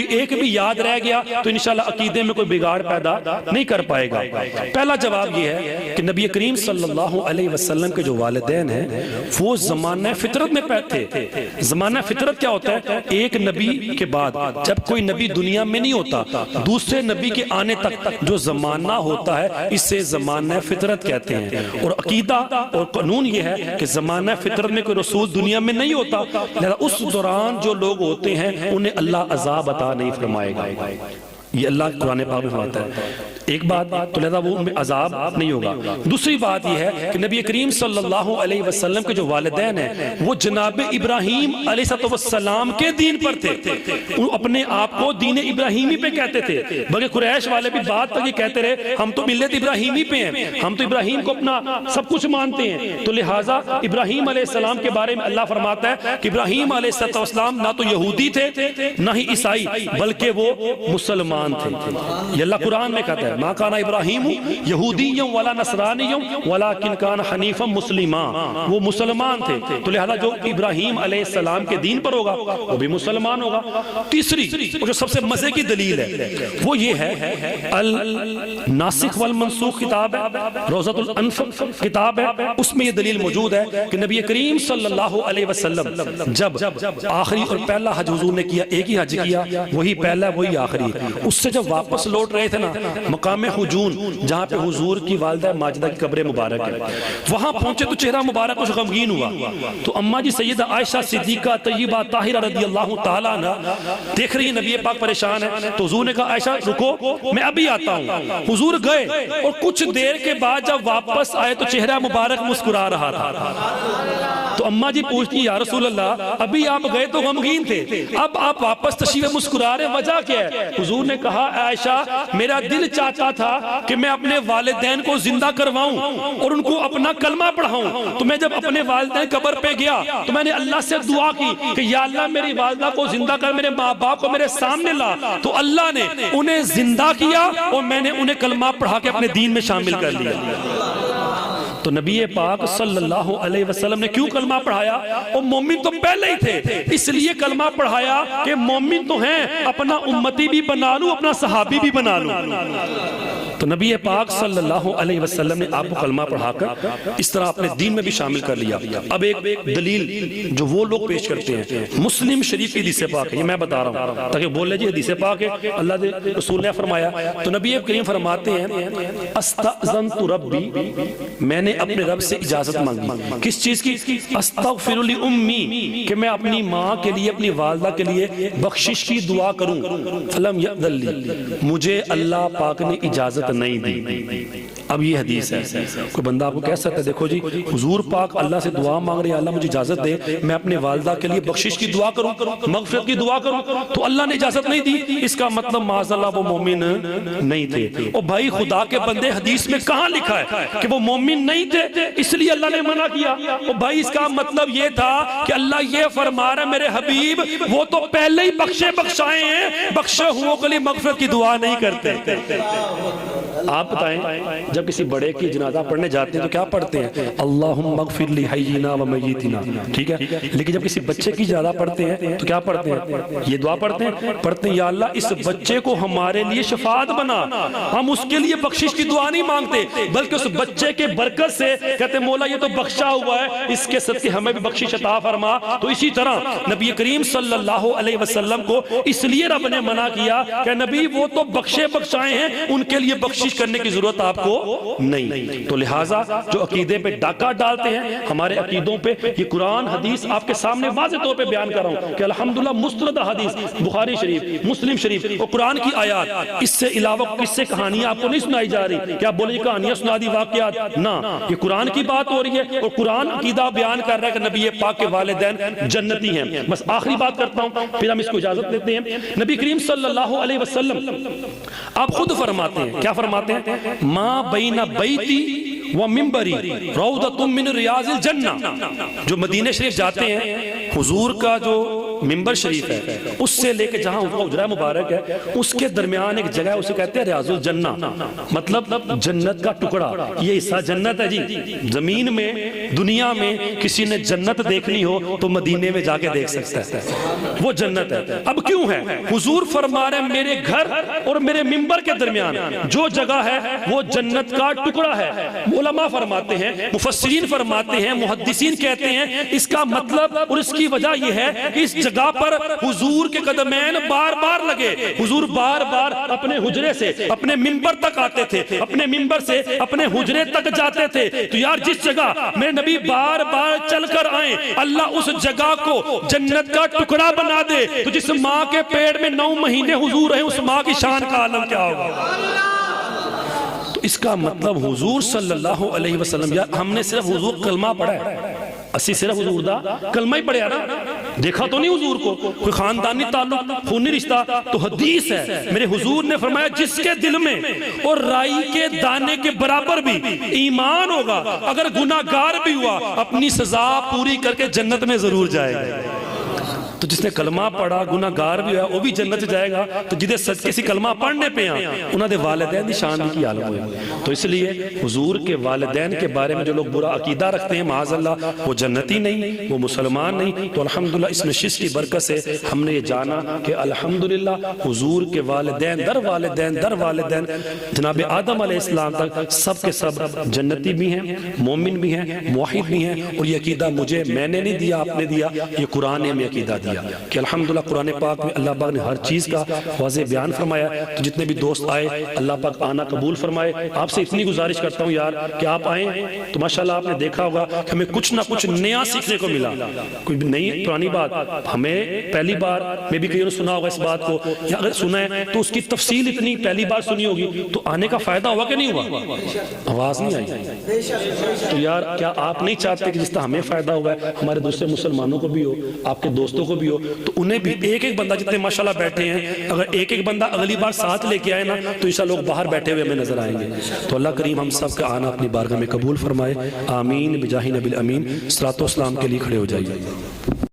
ایک بھی یاد رہ گیا تو انشاءاللہ عقیدے میں کوئی بگاڑ پیدا نہیں کر پائے گا۔ پہلا جواب یہ ہے کہ نبی کریم صلی اللہ علیہ وسلم کے جو والدین ہیں وہ زمانہ فطرت میں پیدا تھے۔ زمانہ فطرت کیا ہوتا ہے؟ ایک نبی کے بعد جب کوئی نبی دنیا میں نہیں ہوتا، دوسرے نبی کے آنے تک جو زمانہ ہوتا ہے اسے زمانہ فطرت کہتے ہیں۔ اور عقیدہ اور قانون یہ ہے کہ زمانہ فطرت میں کوئی رسول دنیا میں نہیں ہوتا، لہذا اس دوران جو لوگ ہوتے ہیں انہیں اللہ عذاب عطا نہیں فرمائے گا۔ یہ اللہ قرآن پاک میں فرماتا ہے۔ ایک بات تو لہذا وہ ان میں عذاب نہیں ہوگا۔ دوسری بات یہ ہے کہ نبی کریم صلی اللہ علیہ وسلم کے جو والدین ہیں وہ جناب ابراہیم علیہ السلام کے دین پر تھے۔ وہ اپنے آپ کو دین ابراہیمی پہ کہتے تھے، بلکہ قریش والے بھی بات تک یہ کہتے رہے ہم تو ملت ابراہیمی پہ ہیں، ہم تو ابراہیم کو اپنا سب کچھ مانتے ہیں۔ تو لہٰذا ابراہیم علیہ السلام کے بارے میں اللہ فرماتا ہے کہ ابراہیم علیہ السلام نہ تو یہودی تھے نہ ہی عیسائی، بلکہ وہ مسلمان تھے۔ یہ اللہ قرآن میں کہتا ہے ما کان ابراہیم یہودیوں ولا نصرانیوں ولیکن کان حنیفا مسلما، وہ مسلمان تھے۔ تو لہذا جو ابراہیم علیہ السلام کے دین پر ہوگا وہ بھی مسلمان ہوگا۔ تیسری جو سب سے مزے کی دلیل ہے وہ یہ ہے الناسخ والمنسوخ کتاب ہے، روضۃ الانف کتاب ہے، اس میں یہ دلیل موجود ہے کہ نبی کریم صلی اللہ علیہ وسلم جب آخری اور پہلا حج حضور نے کیا، ایک ہی حج کیا، وہی پہلا وہی آخری، اس سے جب واپس لوٹ رہے تھے نا مقام حجون جہاں پہ حضور کی والدہ ماجدہ کی قبر مبارک ہے، وہاں پہنچے تو چہرہ مبارک کچھ غمگین ہوا۔ تو اماں جی سیدہ عائشہ صدیقہ طیبہ طاہرہ رضی اللہ تعالیٰ عنہ دیکھ رہی ہیں نبی پاک پریشان ہے، تو حضور نے کہا عائشہ رکو میں ابھی آتا ہوں۔ حضور گئے اور کچھ دیر کے بعد جب واپس آئے تو چہرہ مبارک مسکرا رہا تھا۔ تو اماں جی پوچھتی یا رسول اللہ ابھی آپ گئے تو غمگین تھے، اب آپ واپس تشریف مسکرا رہے، وجہ کیا ہے؟ حضور نے کہا عائشہ میرا دل چاہتا تھا کہ میں اپنے والدین کو زندہ کرواؤں اور ان کو اپنا کلمہ پڑھاؤں، تو میں جب اپنے والدین قبر پہ گیا تو میں نے اللہ سے دعا کی کہ یا اللہ میری والدہ کو زندہ کر، میرے ماں باپ کو میرے سامنے لا، تو اللہ نے انہیں زندہ کیا اور میں نے انہیں کلمہ پڑھا کے اپنے دین میں شامل کر لیا۔ تو نبی پاک صلی اللہ علیہ وسلم نے کیوں کلمہ پڑھایا؟ اور مومن تو پہلے ہی تھے، اس لیے کلمہ پڑھایا کہ مومن تو ہیں، اپنا امتی بھی بنا لوں اپنا صحابی بھی بنا لوں۔ تو نبی پاک صلی اللہ علیہ وسلم نے آپ کو کلمہ پڑھا کر اس طرح اپنے دین میں بھی شامل کر لیا۔ اب ایک دلیل جو وہ لوگ پیش کرتے ہیں مسلم شریف کی حدیث پاک ہے، یہ میں بتا رہا ہوں تاکہ بول لے جی حدیث پاک ہے اللہ دے رسول نے فرمایا۔ تو نبی کریم فرماتے ہیں استأذنت ربی، میں نے اپنے رب سے اجازت مانگی، کس چیز کی؟ استغفر لأمی، کہ میں اپنی ماں کے لیے اپنی والدہ کے لیے بخشش کی دعا کروں، فلم یأذن لی، مجھے اللہ پاک نے اجازت نہیں دی۔ اب یہ حدیث ہے، کوئی بندہ آپ کو کہہ سکتا ہے دیکھو جی حضور پاک اللہ سے دعا مانگ رہے ہیں اللہ مجھے اجازت دے میں اپنے والدہ کے لیے بخشش کی دعا کروں، مغفرت کی دعا کروں، تو اللہ نے اجازت نہیں دی، اس کا مطلب معاذ اللہ وہ مومن نہیں تھے۔ اور بھائی خدا کے بندے حدیث میں کہاں لکھا ہے کہ وہ مومن نہیں تھے اس لیے اللہ نے منع کیا؟ اور بھائی اس کا مطلب یہ تھا کہ اللہ یہ فرما رہا ہے میرے حبیب وہ تو پہلے ہی بخشے بخشائے ہیں، بخشے ہوں کے لیے مغفرت کی دعا نہیں کرتے۔ آپ بتائیں جب کسی بڑے کی جنازہ پڑھنے جاتے ہیں تو کیا پڑھتے ہیں؟ اللہم اغفر لی حینا و میتنا، ٹھیک ہے؟ لیکن جب کسی بچے کی جنازہ پڑھتے ہیں تو کیا پڑھتے ہیں؟ یہ دعا پڑھتے ہیں یا اللہ اس بچے کو ہمارے لیے شفاعت بنا، ہم اس کے لیے بخشش کی دعا نہیں مانگتے بلکہ اس بچے کے برکت سے کہتے مولا یہ تو بخشا ہوا ہے اس کے صدقے ہمیں بھی بخشش عطا فرما۔ تو اسی طرح نبی کریم صلی اللہ علیہ وسلم کو اس لیے رب نے منع کیا کہ نبی وہ تو بخشے بخشائے ہیں ان کے لیے بخشش کرنے کی ضرورت آپ کو نہیں۔ تو لہٰذا جو عقیدے پہ ڈاکہ ڈالتے ہیں ہمارے عقیدوں پہ، یہ قرآن حدیث آپ کے سامنے واضح طور پہ بیان کر رہا ہوں کہ الحمدللہ مستند حدیث بخاری شریف مسلم شریف اور قرآن کی آیات، اس سے علاوہ کس سے کہانیاں آپ کو نہیں سنائی جا رہی کہ آپ بولے کہانیاں سنا دی واقعات، نہ یہ قرآن کی بات ہو رہی ہے اور قرآن عقیدہ بیان کر رہا ہے کہ نبی پاک کے والدین جنتی ہیں۔ بس آخری بات کرتا ہوں پھر ہم اس کو اجازت دیتے ہیں۔ نبی کریم صلی اللہ علیہ وسلم آپ خود فرماتے ہیں، کیا فرماتے ہیں؟ ما بین بیتی و منبری روضۃ من ریاض الجنہ۔ جو مدینہ شریف جاتے ہیں حضور کا جو منبر شریف ہے اس سے لے کے جہاں حجرہ مبارک ہے اس کے درمیان ایک جگہ ہے، اسے کہتے ہیں ریاض الجنہ، مطلب جنت کا ٹکڑا، یہ حصہ جنت ہے جی۔ زمین میں دنیا میں کسی نے جنت دیکھنی ہو تو مدینے میں جا کے دیکھ سکتا ہے، وہ جنت ہے۔ اب کیوں ہے؟ حضور فرما رہے ہیں میرے گھر اور میرے منبر کے درمیان جو جگہ ہے وہ جنت کا ٹکڑا ہے۔ علماء فرماتے ہیں، مفسرین فرماتے ہیں، محدثین کہتے ہیں اس کا مطلب اور اس کی وجہ یہ ہے کہ اس جگہ پر حضور کے قدمین بار بار لگے، حضور بار بار اپنے حجرے سے اپنے منبر تک آتے تھے، اپنے منبر سے اپنے حجرے تک جاتے تھے۔ تو یار جس جگہ میرے نبی بار بار چل کر آئیں، اللہ اس جگہ کو جنت کا ٹکڑا بنا دے تو جس ماں کے پیٹ میں 9 مہینے حضور رہے اس ماں کی شان کا عالم کیا ہوگا؟ تو اس کا مطلب حضور صلی اللہ علیہ وسلم، یا ہم نے صرف حضور کلمہ پڑھا ہے، اسی صرف حضور دا کلمہ ہی پڑھیا نا، دیکھا تو نہیں حضور کو، کوئی خاندانی تعلق، خونی رشتہ، تو حدیث ہے میرے حضور نے فرمایا جس کے دل میں اور رائی کے دانے کے برابر بھی ایمان ہوگا، اگر گناہگار بھی ہوا اپنی سزا پوری کر کے جنت میں ضرور جائے گا۔ تو جس نے کلمہ پڑھا گناہگار بھی ہوا وہ بھی جنت جائے گا، تو جدے صدقے سی کلمہ پڑھنے پہ ہیں انہوں نے والدین دی شان کی عالم ہوئے۔ تو اس لیے حضور کے والدین کے بارے میں جو لوگ برا عقیدہ رکھتے ہیں معاذ اللہ وہ جنتی نہیں، وہ مسلمان نہیں۔ تو الحمدللہ اس نشست کی برکت سے ہم نے یہ جانا کہ الحمدللہ حضور کے والدین در والدین جناب آدم علیہ السلام تک سب کے سب جنتی بھی ہیں، مومن بھی ہیں، موحد بھی ہیں، اور یہ عقیدہ مجھے میں نے نہیں دیا، آپ نے دیا، یہ قرآن نے ہمیں عقیدہ دیا کہ الحمدللہ قرآن پاک میں اللہ پاک نے ہر چیز کا واضح بیان فرمایا۔ تو جتنے بھی دوست آئے اللہ پاک آنا قبول فرمائے۔ آپ سے اتنی گزارش کرتا ہوں یار کہ آپ آئیں تو ماشاءاللہ آپ نے دیکھا ہوگا کہ ہمیں کچھ نہ کچھ نیا سیکھنے کو ملا، کوئی نئی پرانی بات ہمیں پہلی بار میں بھی کہیں سنا ہوگا اس بات کو، یا اگر سنا ہے تو اس کی تفصیل اتنی پہلی بار سنی ہوگی تو آنے کا فائدہ ہوا کہ نہیں ہوا؟ آواز نہیں آئی؟ تو یار کیا آپ نہیں چاہتے کہ جس طرح ہمیں فائدہ ہوا ہے ہمارے دوسرے مسلمانوں کو بھی ہو، آپ کے دوستوں کو بھی ہو، تو انہیں بھی ایک ایک بندہ جتنے ماشاءاللہ بیٹھے ہیں اگر ایک ایک بندہ اگلی بار ساتھ لے کے آئے نا تو انشاءاللہ لوگ باہر بیٹھے ہوئے ہمیں نظر آئیں گے۔ تو اللہ کریم ہم سب کا آنا اپنی بارگاہ میں قبول فرمائے، آمین بجاہ نبی الامین۔ صلاۃ و سلام کے لیے کھڑے ہو جائیے۔